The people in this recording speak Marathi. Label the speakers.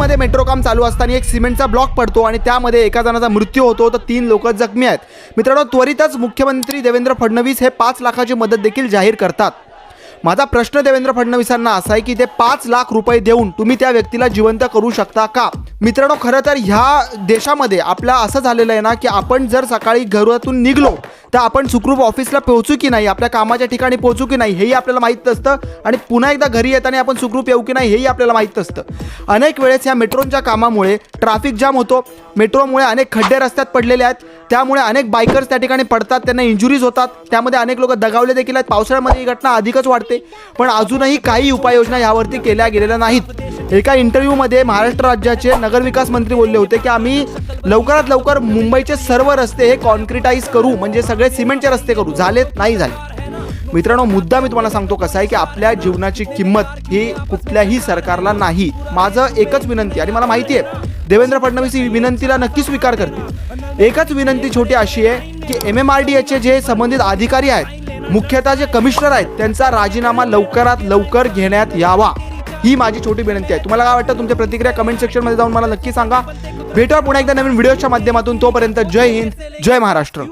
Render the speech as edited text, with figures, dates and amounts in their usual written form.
Speaker 1: मुंबईमध्ये मेट्रो काम चालू असताना एक सिमेंटचा ब्लॉक पडतो आणि त्यामध्ये एका जणाचा मृत्यू होतो तर 3 लोक जखमी आहेत. मित्रांनो, त्वरितच मुख्यमंत्री देवेंद्र फडणवीस हे 5 लाखाची मदत देखील जाहीर करतात. माझा प्रश्न देवेंद्र फडणवीसांना असा आहे की ते 5 लाख रुपये देऊन तुम्ही त्या व्यक्तीला जिवंत करू शकता का? मित्रांनो, खरं तर ह्या देशामध्ये आपल्या असं झालेलं आहे ना की आपण जर सकाळी घरातून निघलो तर आपण सुखरूप ऑफिसला पोहोचू की नाही, आपल्या कामाच्या ठिकाणी पोहोचू की नाही हेही आपल्याला माहीत नसतं आणि पुन्हा एकदा घरी येताना आपण सुखरूप येऊ की नाही हेही आपल्याला माहीत नसतं. अनेक वेळेस ह्या मेट्रोच्या कामामुळे ट्रॅफिक जाम होतो. मेट्रोमुळे अनेक खड्डे रस्त्यात पडलेले आहेत, त्यामुळे अनेक बायकर्स त्या ठिकाणी पडतात, त्यांना इंजुरीज होतात, त्यामध्ये अनेक लोक दगावले देखील आहेत. पावसाळ्यामध्ये ही घटना अधिकच वाढते, पण अजूनही काही उपाययोजना यावरती केल्या गेलेल्या नाहीत. एका इंटरव्ह्यूमध्ये महाराष्ट्र राज्याचे नगरविकास मंत्री बोलले होते की आम्ही लवकरात लवकर मुंबईचे सर्व रस्ते हे कॉन्क्रिटाईज करू, म्हणजे सगळे सिमेंटचे रस्ते करू. झालेत? नाही झाले. मित्रांनो, मुद्दा मी तुम्हाला सांगतो कसा आहे की आपल्या जीवनाची किंमत ही कुठल्याही सरकारला नाही. माझं एकच विनंती, आणि मला माहिती आहे देवेंद्र फडणवीस ही विनंतीला नक्की स्वीकार करतील. एकच विनंती छोटी अशी आहे की MMRDAचे जे संबंधित अधिकारी आहेत, मुख्यतः जे कमिशनर आहेत, त्यांचा राजीनामा लवकरात लवकर घेण्यात यावा, ही माझी छोटी विनंती आहे. तुम्हाला काय वाटतं? तुमच्या प्रतिक्रिया कमेंट सेक्शनमध्ये जाऊन मला नक्की सांगा. भेटूया पुन्हा एकदा नवीन व्हिडिओच्या माध्यमातून. तोपर्यंत जय हिंद, जय महाराष्ट्र.